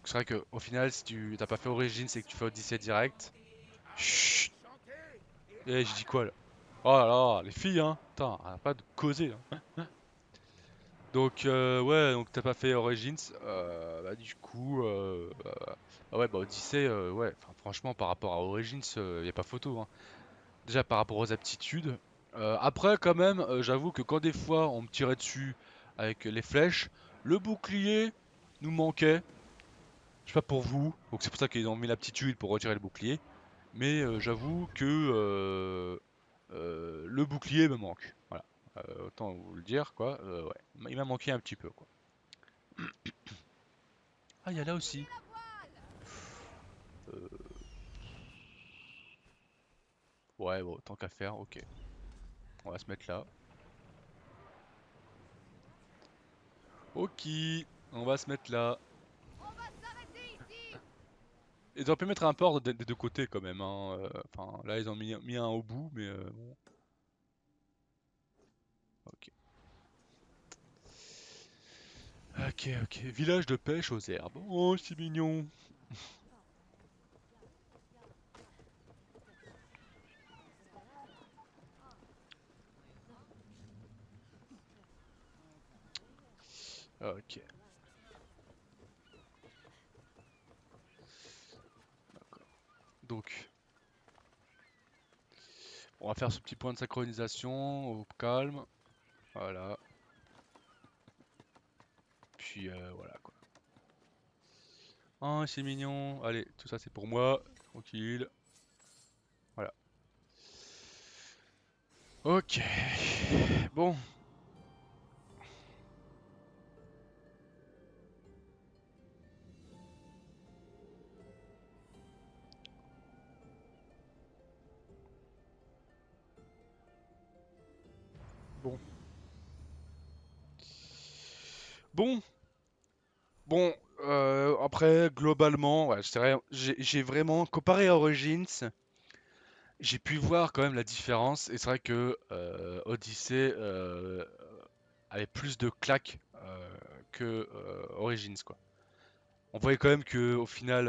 c'est vrai que au final, si tu t'as pas fait Origins et que tu fais Odyssey direct, chut. Chanter et Eh, je dis quoi rager. là? Oh là là, les filles, hein. Putain, arrête pas de causer, hein. Donc ouais, donc t'as pas fait Origins, bah du coup, bah ouais, bah Odyssey, ouais, enfin, franchement par rapport à Origins, y a pas photo, hein. Déjà par rapport aux aptitudes. Après quand même, j'avoue que quand des fois on me tirait dessus avec les flèches, le bouclier nous manquait. Je sais pas pour vous, donc c'est pour ça qu'ils ont mis l'aptitude pour retirer le bouclier. Mais j'avoue que le bouclier me manque. Voilà. Autant vous le dire, quoi. Ouais, il m'a manqué un petit peu, quoi. Ah, il y a là aussi. Euh, ouais, bon, tant qu'à faire, ok. On va se mettre là. Ok, on va se mettre là. Ils auraient pu mettre un port des deux côtés quand même, hein. Enfin, là, ils ont mis un au bout, mais bon. Ok. Ok, ok. Village de pêche aux herbes. Oh, c'est mignon. Ok. Donc, on va faire ce petit point de synchronisation au calme. Voilà. Puis voilà quoi. Oh, c'est mignon. Allez, tout ça c'est pour moi. Tranquille. Voilà. Ok. Bon. Bon. Bon. Bon. Après, globalement, ouais, j'ai vraiment, comparé à Origins, j'ai pu voir quand même la différence. Et c'est vrai que Odyssey avait plus de claques que Origins, quoi. On voyait quand même que au final,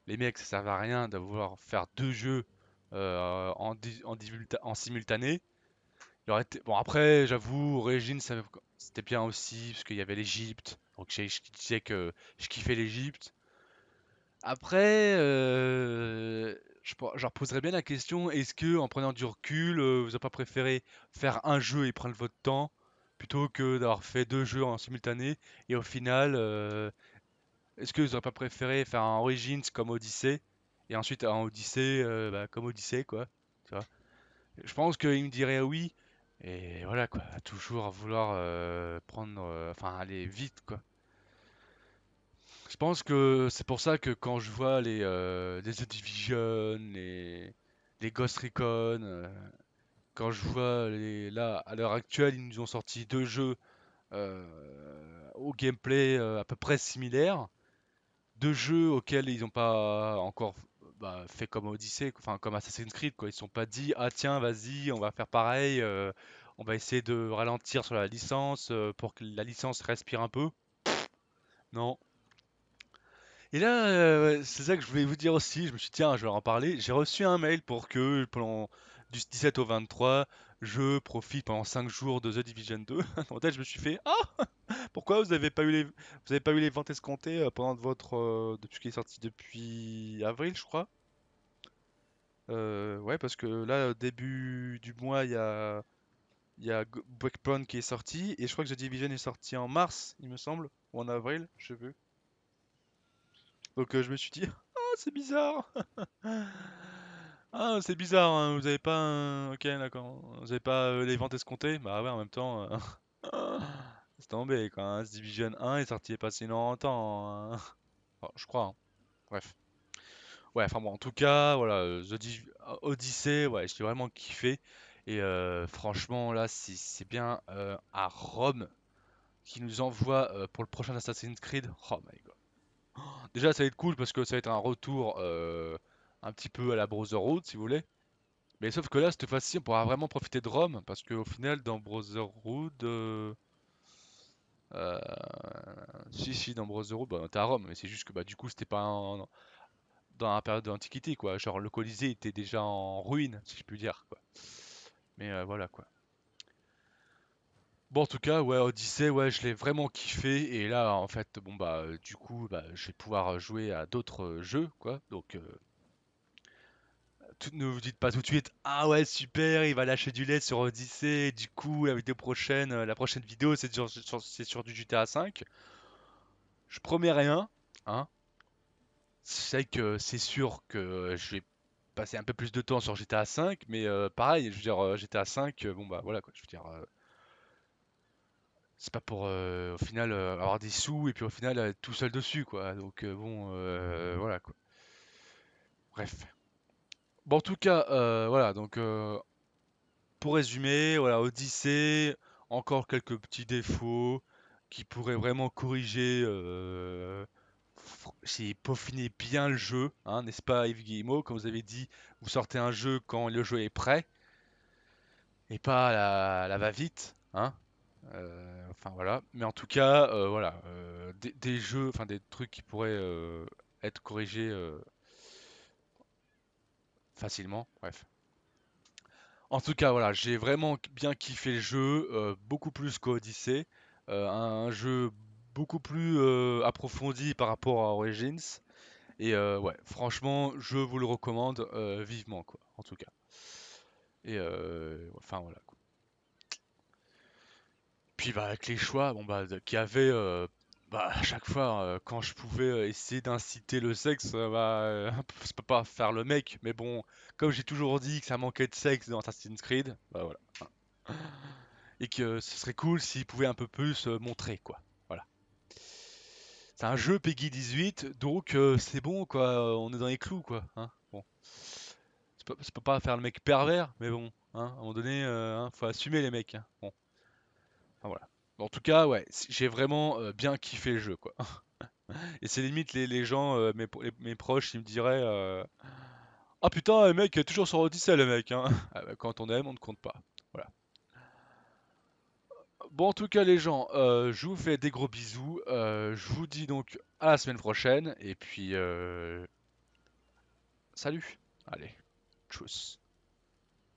les mecs, ça servait à rien d'avoir faire deux jeux en simultané. Bon après, j'avoue, Origins, c'était bien aussi parce qu'il y avait l'Égypte. Donc je disais que je kiffais l'Égypte. Après, je leur poserais bien la question, est-ce que en prenant du recul, vous n'avez pas préféré faire un jeu et prendre votre temps plutôt que d'avoir fait deux jeux en simultané et au final, est-ce que vous n'auriez pas préféré faire un Origins comme Odyssey et ensuite un Odyssey bah, comme Odyssey quoi, tu vois? Je pense qu'il me dirait oui et voilà quoi, toujours à vouloir prendre, enfin aller vite quoi. Je pense que c'est pour ça que quand je vois les The Division, les Ghost Recon, quand je vois là à l'heure actuelle ils nous ont sorti deux jeux au gameplay à peu près similaire. Deux jeux auxquels ils n'ont pas encore bah, fait comme Odyssey, enfin comme Assassin's Creed, quoi. Ils ne sont pas dit, ah tiens, vas-y, on va faire pareil, on va essayer de ralentir sur la licence pour que la licence respire un peu. Non. Et là, c'est ça que je voulais vous dire aussi. Je me suis dit, tiens, je vais en parler. J'ai reçu un mail pour que pendant du 17 au 23, je profite pendant 5 jours de The Division 2. En tête, je me suis fait, ah, pourquoi vous avez pas eu les ventes escomptées pendant votre depuis qu'il est sorti depuis avril, je crois. Ouais, parce que là, début du mois, il y a Breakpoint qui est sorti et je crois que The Division est sorti en mars, il me semble, ou en avril, je sais plus. Donc je me suis dit, ah, c'est bizarre. Ah, c'est bizarre, hein, vous avez pas un... Ok, d'accord. Vous avez pas les ventes escomptées? Bah ouais, en même temps, c'est tombé quoi. Hein. The Division 1 est sorti il y a pas si longtemps. Hein. Enfin, je crois. Hein. Bref. Ouais, enfin bon, en tout cas, voilà, Odyssey, ouais, j'ai vraiment kiffé. Et franchement, là, c'est bien à Rome qui nous envoie pour le prochain Assassin's Creed. Oh my god. Déjà, ça va être cool parce que ça va être un retour un petit peu à la Brotherhood, si vous voulez. Mais sauf que là, cette fois-ci, on pourra vraiment profiter de Rome, parce qu'au final, dans Brotherhood, euh, si, dans Brotherhood, bah, t'es à Rome, mais c'est juste que bah, du coup, c'était pas dans la période de l'Antiquité, quoi. Genre, le Colisée était déjà en ruine, si je puis dire, quoi. Mais voilà, quoi. Bon, en tout cas, ouais, Odyssey, ouais, je l'ai vraiment kiffé, et là, en fait, bon, bah, du coup, bah, je vais pouvoir jouer à d'autres jeux, quoi. Donc, ne vous dites pas tout de suite, ah ouais, super, il va lâcher du lait sur Odyssey. Et du coup, la vidéo prochaine, la prochaine vidéo, c'est sur du GTA 5. Je promets rien, hein. C'est que c'est sûr que je vais passer un peu plus de temps sur GTA 5, mais pareil, je veux dire, GTA 5, bon bah voilà quoi, je veux dire, c'est pas pour au final avoir des sous et puis au final être tout seul dessus quoi. Donc bon, voilà quoi. Bref. Bon, en tout cas, voilà, donc pour résumer, voilà, Odyssey, encore quelques petits défauts qui pourraient vraiment corriger si peaufiner bien le jeu, hein, n'est-ce pas Yves Guillemot? Comme vous avez dit, vous sortez un jeu quand le jeu est prêt et pas à la va-vite, hein. Enfin voilà, mais en tout cas, voilà, des jeux, enfin des trucs qui pourraient être corrigés facilement. Bref. En tout cas, voilà, j'ai vraiment bien kiffé le jeu, beaucoup plus qu'Odyssey. Un jeu beaucoup plus approfondi par rapport à Origins. Et ouais, franchement, je vous le recommande vivement, quoi, en tout cas. Et enfin, voilà, quoi. Puis bah, avec les choix, bon bah, qu'il y avait, bah, à chaque fois, quand je pouvais essayer d'inciter le sexe, bah, je peux pas faire le mec, mais bon, comme j'ai toujours dit que ça manquait de sexe dans Assassin's Creed, bah voilà. Et que ce serait cool s'ils pouvaient un peu plus montrer quoi. Voilà. C'est un jeu Peggy 18, donc c'est bon quoi, on est dans les clous quoi. Hein. Bon, ça peut pas faire le mec pervers, mais bon, hein, à un moment donné, hein, faut assumer les mecs. Hein. Bon, enfin, voilà. En tout cas, ouais, j'ai vraiment bien kiffé le jeu quoi. Et c'est limite les gens, mes proches, ils me diraient, ah putain, le mec est toujours sur Odyssey le mec. Hein. Ah bah, quand on aime, on ne compte pas. Voilà. Bon, en tout cas, les gens, je vous fais des gros bisous. Je vous dis donc à la semaine prochaine. Et puis, salut. Allez, tchuss.